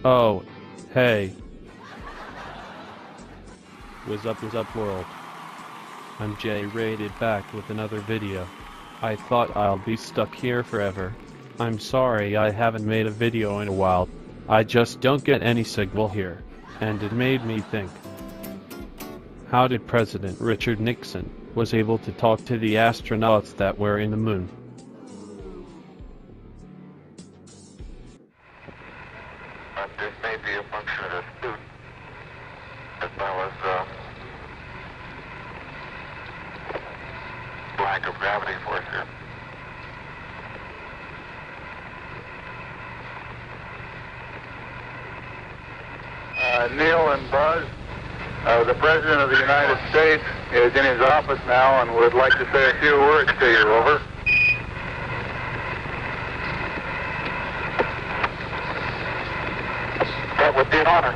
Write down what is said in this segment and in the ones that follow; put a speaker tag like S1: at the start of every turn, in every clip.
S1: Oh, hey. What's up world? I'm J-Rated back with another video. I thought I'll be stuck here forever. I'm sorry I haven't made a video in a while. I just don't get any signal here. And it made me think. How did President Richard Nixon was able to talk to the astronauts that were in the moon?
S2: This may be a function of the suit, as well as lack of gravity force here. Neil and Buzz, the President of the United States is in his office now and would like to say a few words to you. Over. That would be an honor.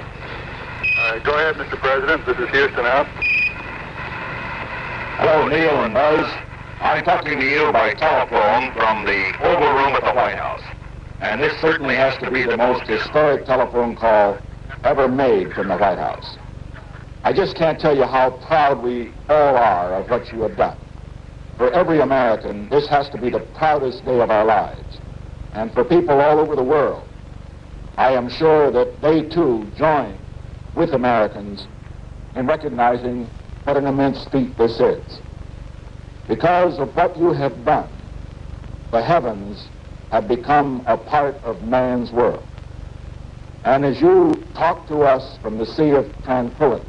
S2: Go ahead, Mr. President. This is Houston out.
S3: Hello, Neil and Buzz. I'm talking to you by telephone from the Oval Room at the White House. And this certainly has to be the most historic telephone call ever made from the White House. I just can't tell you how proud we all are of what you have done. For every American, this has to be the proudest day of our lives. And for people all over the world, I am sure that they too join with Americans in recognizing what an immense feat this is. Because of what you have done, the heavens have become a part of man's world. And as you talk to us from the sea of tranquility,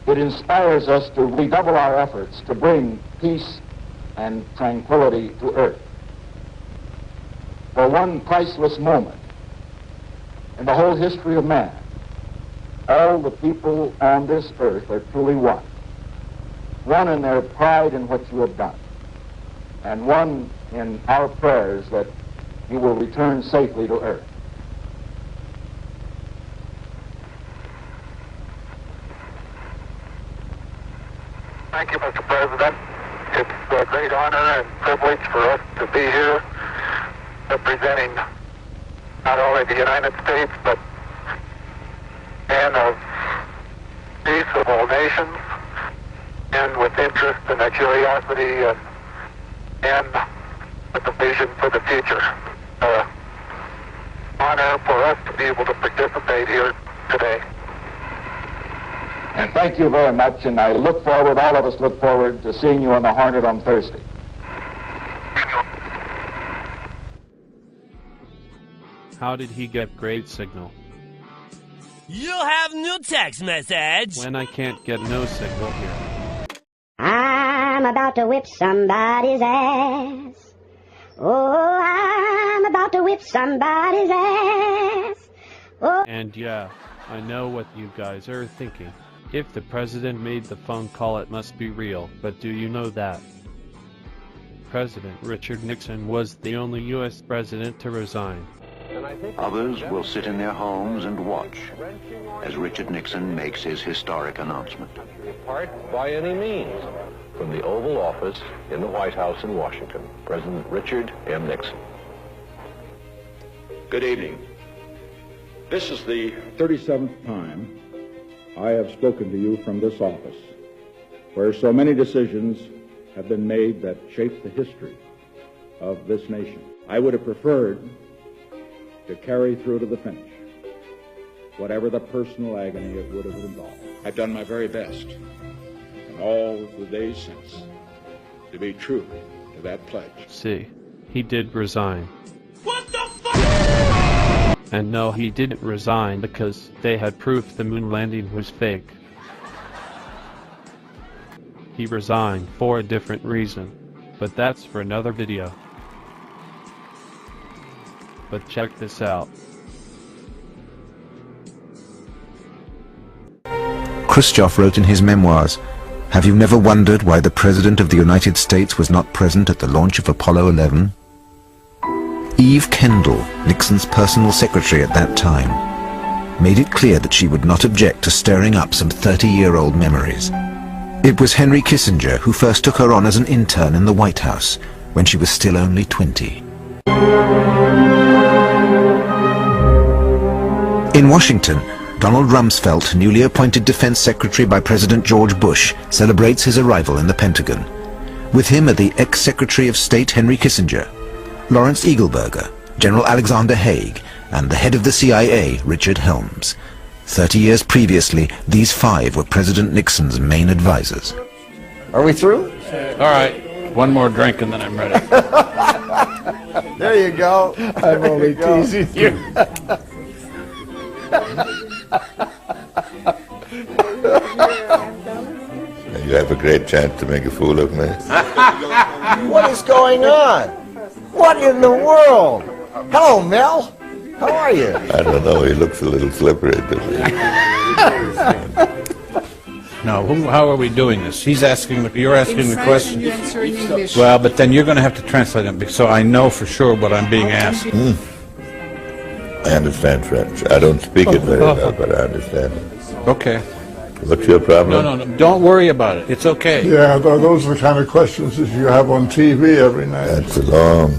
S3: it inspires us to redouble our efforts to bring peace and tranquility to Earth. For one priceless moment in the whole history of man, all the people on this earth are truly one. One in their pride in what you have done, and one in our prayers that you will return safely to Earth.
S2: Thank you, Mr. President. It's a great honor and privilege for us to be here representing not only the United States, but men of peace of all nations, and with interest and a curiosity and with a vision for the future. Honor for us to be able to participate here today.
S3: And thank you very much, and I look forward, all of us look forward to seeing you on the Hornet on Thursday.
S1: How did he get great signal?
S4: You have new text message.
S1: When I can't get no signal here.
S5: I'm about to whip somebody's ass. Oh, I'm about to whip somebody's ass. Oh.
S1: And yeah, I know what you guys are thinking. If the president made the phone call, it must be real. But do you know that President Richard Nixon was the only U.S. president to resign?
S6: Others will sit in their homes and watch as Richard Nixon makes his historic announcement.
S7: Apart by any means from the Oval Office in the White House in Washington, President Richard M. Nixon.
S8: Good evening. This is the 37th time I have spoken to you from this office, where so many decisions have been made that shape the history of this nation. I would have preferred to carry through to the finish, whatever the personal agony it would have involved. I've done my very best in all the days since to be true to that pledge.
S1: See, he did resign.
S4: What the fuck?
S1: And no, he didn't resign because they had proof the moon landing was fake. He resigned for a different reason, but that's for another video. But check this out.
S9: Khrushchev wrote in his memoirs, "Have you never wondered why the President of the United States was not present at the launch of Apollo 11? Eve Kendall, Nixon's personal secretary at that time, made it clear that she would not object to stirring up some 30-year-old memories. It was Henry Kissinger who first took her on as an intern in the White House when she was still only 20. In Washington, Donald Rumsfeld, newly appointed Defense Secretary by President George Bush, celebrates his arrival in the Pentagon. With him are the ex-Secretary of State Henry Kissinger, Lawrence Eagleburger, General Alexander Haig, and the head of the CIA, Richard Helms. 30 years previously, these five were President Nixon's main advisors.
S10: Are we through?
S11: All right. One more drink and then I'm ready.
S10: There you go.
S12: I'm only teasing you.
S13: You have a great chance to make a fool of me.
S10: What is going on? What in the world? Hello, Mel. How are you?
S13: I don't know. He looks a little slippery to me.
S11: No, how are we doing this? He's asking, you're asking the question.
S14: You answer in English.
S11: Well, but then you're going to have to translate it, so I know for sure what I'm being asked.
S13: I understand French. I don't speak it very well, but I understand it.
S11: Okay.
S13: What's your problem?
S11: No. Don't worry about it. It's okay.
S12: Yeah, those are the kind of questions that you have on TV every night.
S13: That's a long,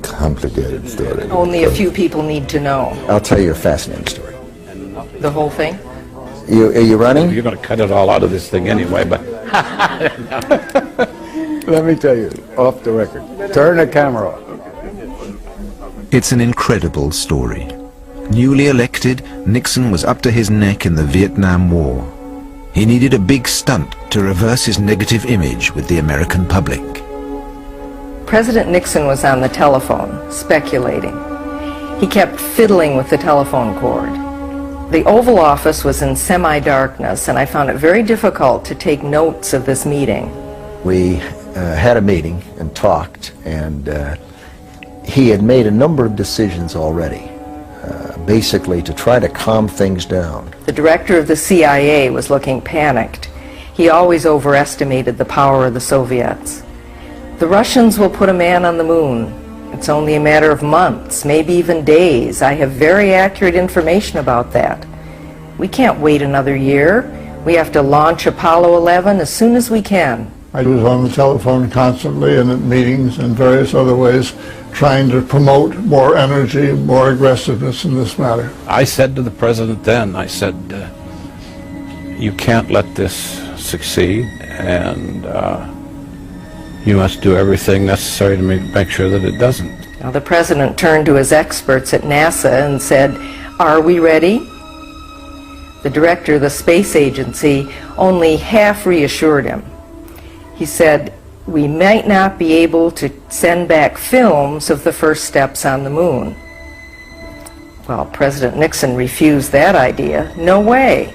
S13: complicated story.
S14: Only a few people need to know.
S10: I'll tell you a fascinating story.
S14: The whole thing?
S10: Are you running?
S11: You're going to cut it all out of this thing anyway, but...
S12: Let me tell you, off the record. Turn the camera off.
S9: It's an incredible story. Newly elected, Nixon was up to his neck in the Vietnam War. He needed a big stunt to reverse his negative image with the American public.
S14: President Nixon was on the telephone, speculating. He kept fiddling with the telephone cord. The Oval Office was in semi-darkness, and I found it very difficult to take notes of this meeting.
S10: We had a meeting and talked, and he had made a number of decisions already, basically to try to calm things down.
S14: The director of the CIA was looking panicked. He always overestimated the power of the Soviets. The Russians will put a man on the moon. It's only a matter of months, maybe even days. I have very accurate information about that. We can't wait another year. We have to launch Apollo 11 as soon as we can.
S12: I was on the telephone constantly and at meetings and various other ways trying to promote more energy, more aggressiveness in this matter.
S11: I said to the president then, I said, you can't let this succeed, and you must do everything necessary to make sure that it doesn't.
S14: Now, the president turned to his experts at NASA and said, "Are we ready?" The director of the space agency only half reassured him. He said, "We might not be able to send back films of the first steps on the moon." Well, President Nixon refused that idea. No way.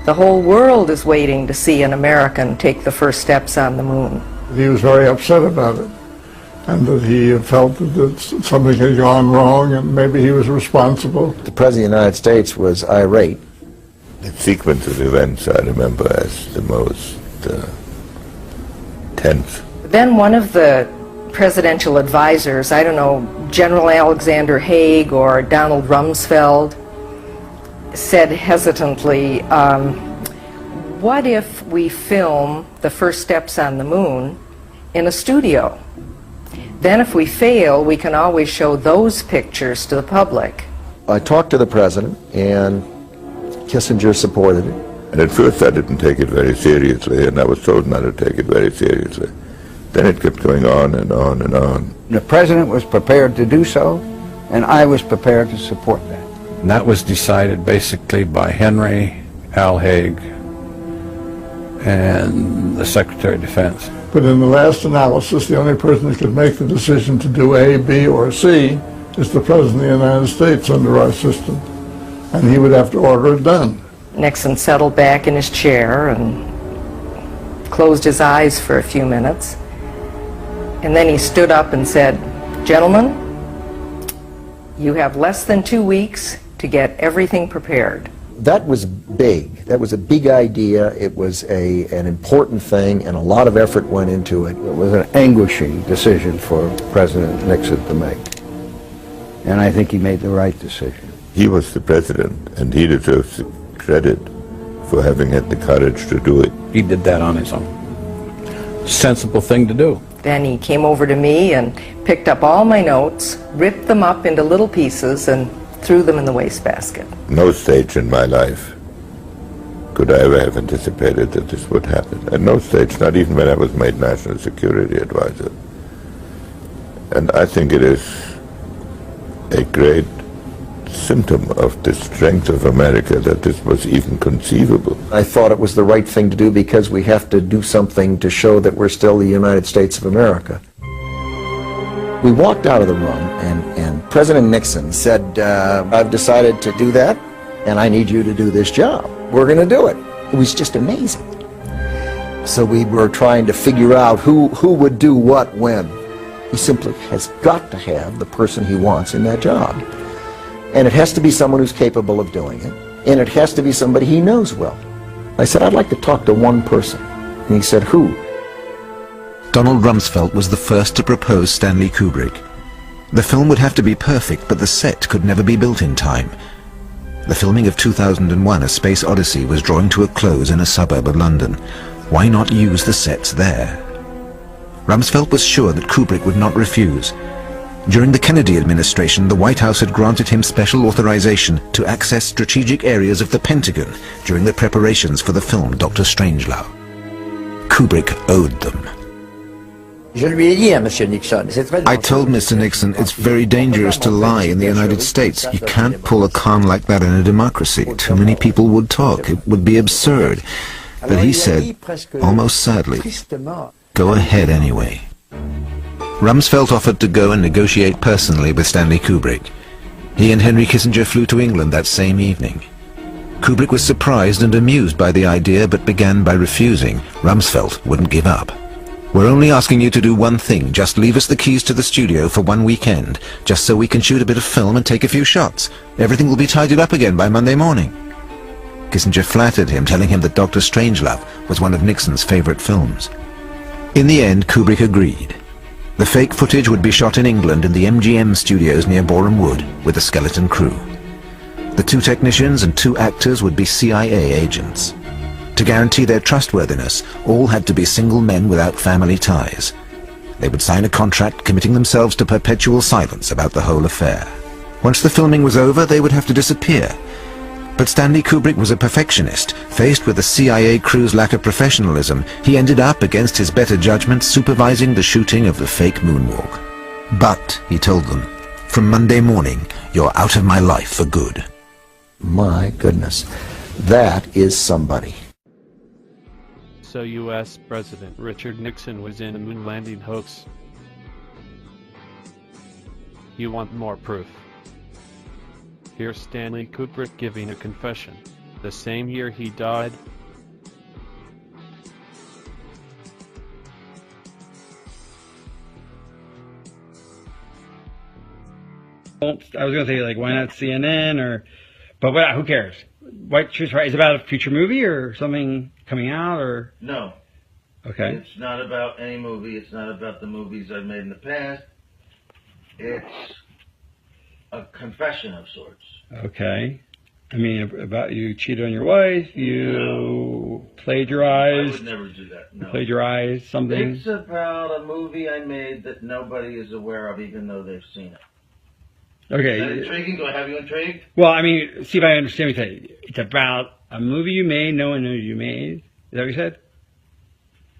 S14: The whole world is waiting to see an American take the first steps on the moon.
S12: He was very upset about it, and that he felt that something had gone wrong and maybe he was responsible.
S10: The President of the United States was irate.
S13: The sequence of events I remember as the most tense.
S14: Then one of the presidential advisors, I don't know, General Alexander Haig or Donald Rumsfeld, said hesitantly, what if we film the first steps on the moon in a studio? Then if we fail, we can always show those pictures to the public.
S10: I talked to the president, and Kissinger supported it.
S13: And at first I didn't take it very seriously, and I was told not to take it very seriously. Then it kept going on and on and on.
S15: The president was prepared to do so, and I was prepared to support that.
S11: And that was decided basically by Henry, Al Haig, and the Secretary of Defense.
S12: But in the last analysis, the only person that could make the decision to do A, B, or C is the President of the United States under our system. And he would have to order it done.
S14: Nixon settled back in his chair and closed his eyes for a few minutes. And then he stood up and said, "Gentlemen, you have less than 2 weeks to get everything prepared."
S10: That was big. That was a big idea. It was an important thing, and a lot of effort went into it.
S15: It was an anguishing decision for President Nixon to make. And I think he made the right decision.
S13: He was the president, and he deserves credit for having had the courage to do it.
S11: He did that on his own. Sensible thing to do.
S14: Then he came over to me and picked up all my notes, ripped them up into little pieces, and threw them in the wastebasket.
S13: No stage in my life could I ever have anticipated that this would happen. At no stage, not even when I was made National Security Advisor. And I think it is a great symptom of the strength of America that this was even conceivable.
S10: I thought it was the right thing to do because we have to do something to show that we're still the United States of America. We walked out of the room and President Nixon said, I've decided to do that and I need you to do this job. We're going to do it. It was just amazing. So we were trying to figure out who would do what when. He simply has got to have the person he wants in that job. And it has to be someone who's capable of doing it. And it has to be somebody he knows well. I said, I'd like to talk to one person. And he said, who?
S9: Donald Rumsfeld was the first to propose Stanley Kubrick. The film would have to be perfect, but the set could never be built in time. The filming of 2001: A Space Odyssey was drawing to a close in a suburb of London. Why not use the sets there? Rumsfeld was sure that Kubrick would not refuse. During the Kennedy administration, the White House had granted him special authorization to access strategic areas of the Pentagon during the preparations for the film Dr. Strangelove. Kubrick owed them. I told Mr. Nixon it's very dangerous to lie in the United States. You can't pull a con like that in a democracy. Too many people would talk. It would be absurd. But he said, almost sadly, go ahead anyway. Rumsfeld offered to go and negotiate personally with Stanley Kubrick. He and Henry Kissinger flew to England that same evening. Kubrick was surprised and amused by the idea, but began by refusing. Rumsfeld wouldn't give up. We're only asking you to do one thing. Just leave us the keys to the studio for one weekend, just so we can shoot a bit of film and take a few shots. Everything will be tidied up again by Monday morning. Kissinger flattered him, telling him that Dr. Strangelove was one of Nixon's favorite films. In the end, Kubrick agreed. The fake footage would be shot in England in the MGM studios near Boreham Wood with a skeleton crew. The 2 technicians and 2 actors would be CIA agents. To guarantee their trustworthiness, all had to be single men without family ties. They would sign a contract committing themselves to perpetual silence about the whole affair. Once the filming was over, they would have to disappear. But Stanley Kubrick was a perfectionist. Faced with the CIA crew's lack of professionalism, he ended up, against his better judgment, supervising the shooting of the fake moonwalk. But, he told them, from Monday morning, you're out of my life for good.
S10: My goodness, that is somebody.
S1: So U.S. President Richard Nixon was in a moon landing hoax. You want more proof? Here's Stanley Kubrick giving a confession. The same year he died.
S16: I was going to say, like, why not CNN or, but what, who cares? White Truth Right is about a future movie or something coming out or?
S17: No.
S16: Okay.
S17: It's not about any movie. It's not about the movies I've made in the past. It's a confession of sorts.
S16: Okay. I mean, about you cheated on your wife, you plagiarized.
S17: I would never do that. No.
S16: Plagiarized something.
S17: It's about a movie I made that nobody is aware of, even though they've seen it.
S16: Okay.
S17: Is that intriguing? Do I have you intrigued?
S16: Well, I mean, see if I understand what you said. It's about a movie you made, no one knows you made. Is that what you said?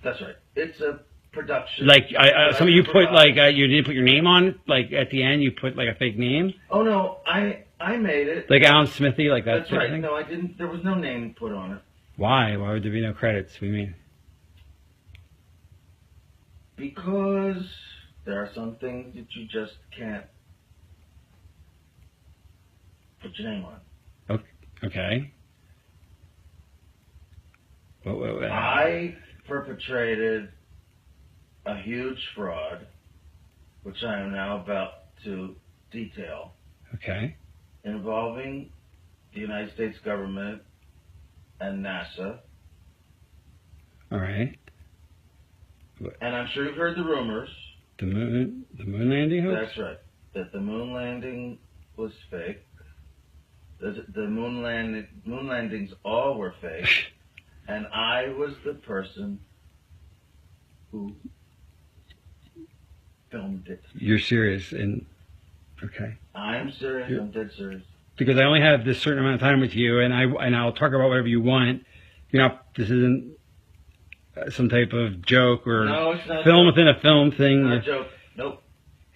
S17: That's right. It's a production.
S16: Like, some of you put, like, you didn't put your name on it? Like, at the end, you put, like, a fake name?
S17: Oh, no. I made it.
S16: Like Alan Smithy, like that?
S17: That's right.
S16: Thing?
S17: No, I didn't. There was no name put on it.
S16: Why? Why would there be no credits? What do you mean?
S17: Because there are some things that you just can't put your name on.
S16: Okay.
S17: I perpetrated a huge fraud, which I am now about to detail.
S16: Okay.
S17: Involving the United States government and NASA.
S16: All right.
S17: And I'm sure you've heard the rumors.
S16: The moon landing hoax?
S17: That's right. That the moon landing was fake. The moon landings all were fake. And I was the person who filmed it.
S16: You're serious? And okay.
S17: I'm serious. I'm dead serious.
S16: because I only have this certain amount of time with you, and I'll talk about whatever you want. This isn't some type of joke or film within a film thing.
S17: Not a joke. Nope.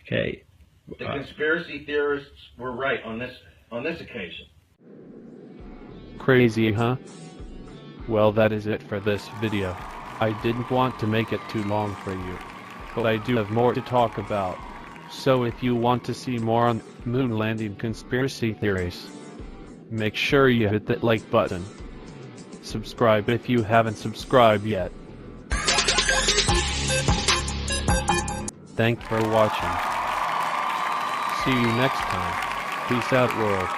S16: Okay.
S17: The conspiracy theorists were right on this occasion.
S1: Crazy, huh? Well, that is it for this video. I didn't want to make it too long for you, but I do have more to talk about. So if you want to see more on moon landing conspiracy theories, make sure you hit that like button. Subscribe if you haven't subscribed yet. Thanks for watching. See you next time. Peace out, world.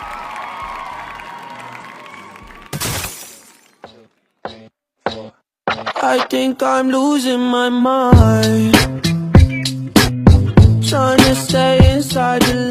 S18: I think I'm losing my mind, trying to stay inside the